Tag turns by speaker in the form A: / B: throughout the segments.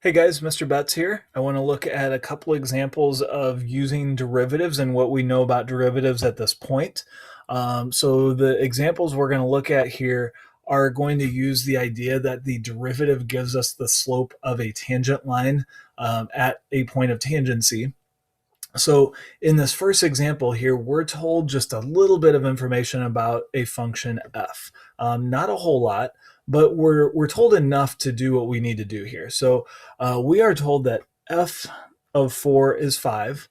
A: Hey guys, Mr. Betts here. I want to look at a couple examples of using derivatives and what we know about derivatives at this point. So the examples we're going to look at here are going to use the idea that the derivative gives us the slope of a tangent line at a point of tangency. So in this first example here, we're told just a little bit of information about a function f. Not a whole lot, but we're told enough to do what we need to do here. So we are told that f of 4 is 5.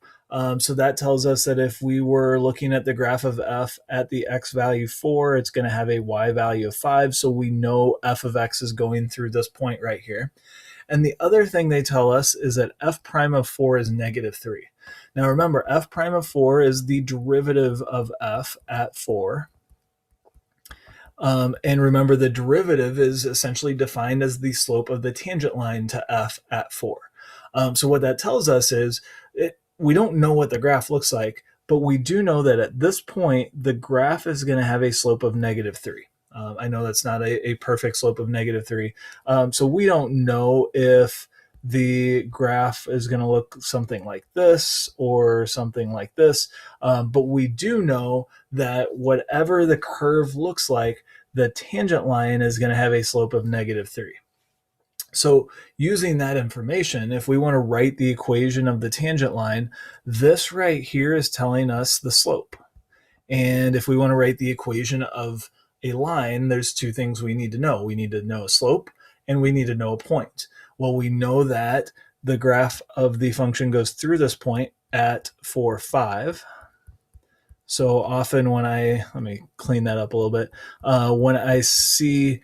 A: So that tells us that if we were looking at the graph of f at the x value 4, it's going to have a y value of 5. So we know f of x is going through this point right here. And the other thing they tell us is that f prime of 4 is negative 3. Now remember, f prime of 4 is the derivative of f at 4. And remember, the derivative is essentially defined as the slope of the tangent line to f at 4. So what that tells us is we don't know what the graph looks like, but we do know that at this point, the graph is going to have a slope of negative 3. I know that's not a perfect slope of negative 3. So we don't know if the graph is going to look something like this or something like this. But we do know that whatever the curve looks like, the tangent line is going to have a slope of negative 3. So using that information, if we want to write the equation of the tangent line, this right here is telling us the slope. And if we want to write the equation of a line, there's two things we need to know. We need to know a slope and we need to know a point. Well, we know that the graph of the function goes through this point at 4, 5. So often when let me clean that up a little bit, when I see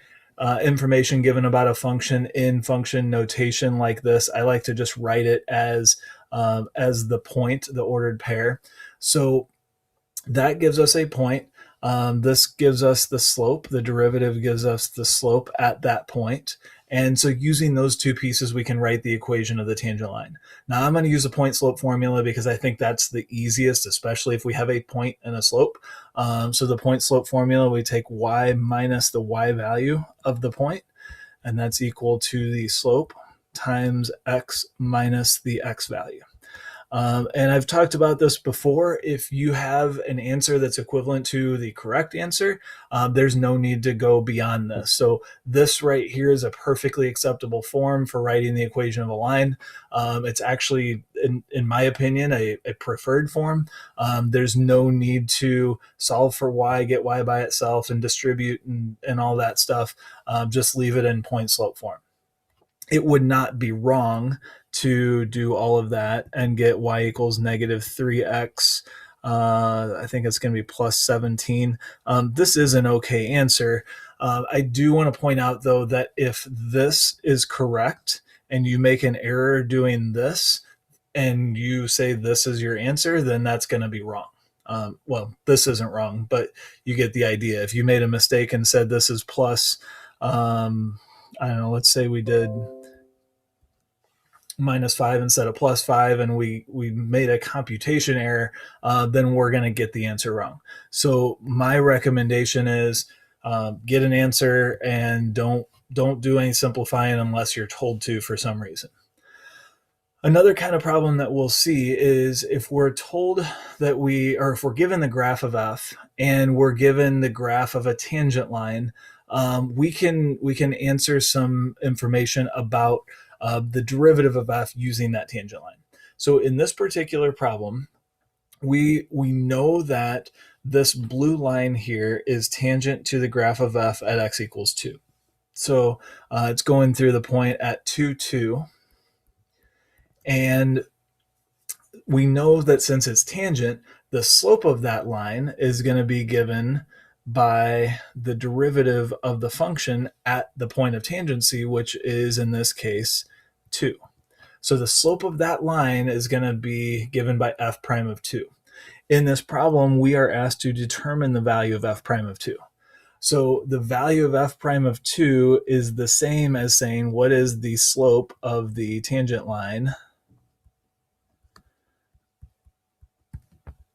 A: information given about a function in function notation like this, I like to just write it as the point, the ordered pair. So that gives us a point. This gives us the slope. The derivative gives us the slope at that point. And so using those two pieces, we can write the equation of the tangent line. Now I'm going to use a point slope formula because I think that's the easiest, especially if we have a point and a slope. So the point slope formula, we take y minus the y value of the point, and that's equal to the slope times x minus the x value. And I've talked about this before. If you have an answer that's equivalent to the correct answer, there's no need to go beyond this. So this right here is a perfectly acceptable form for writing the equation of a line. It's actually, in my opinion, a preferred form. There's no need to solve for y, get y by itself, and distribute and all that stuff. Just leave it in point slope form. It would not be wrong to do all of that and get y equals negative 3x. I think it's going to be plus 17. This is an okay answer. I do want to point out, though, that if this is correct and you make an error doing this and you say this is your answer, then that's going to be wrong. Well, this isn't wrong, but you get the idea. If you made a mistake and said this is plus, I don't know, let's say we did minus 5 instead of plus 5 and we made a computation error, then we're going to get the answer wrong. So my recommendation is get an answer and don't do any simplifying unless you're told to for some reason. Another kind of problem that we'll see is if we're told that if we're given the graph of f and we're given the graph of a tangent line, we can answer some information about the derivative of f using that tangent line. So in this particular problem, we know that this blue line here is tangent to the graph of f at x equals 2. So it's going through the point at 2, 2. And we know that since it's tangent, the slope of that line is going to be given by the derivative of the function at the point of tangency, which is, in this case, 2. So the slope of that line is going to be given by f prime of 2. In this problem, we are asked to determine the value of f prime of 2. So the value of f prime of 2 is the same as saying what is the slope of the tangent line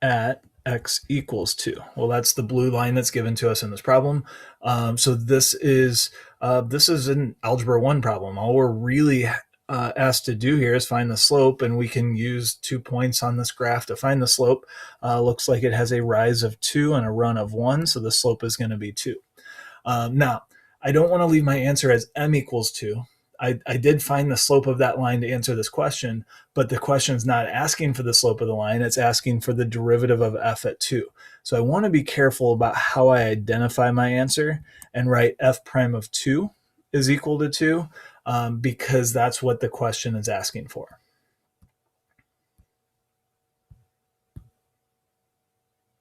A: at x equals 2. Well, that's the blue line that's given to us in this problem. So this is an algebra 1 problem. All we're really asked to do here is find the slope, and we can use 2 points on this graph to find the slope. Looks like it has a rise of 2 and a run of 1, so the slope is going to be 2. Now, I don't want to leave my answer as m equals 2. I did find the slope of that line to answer this question, but the question is not asking for the slope of the line, it's asking for the derivative of f at 2. So I want to be careful about how I identify my answer and write f prime of 2 is equal to 2 because that's what the question is asking for.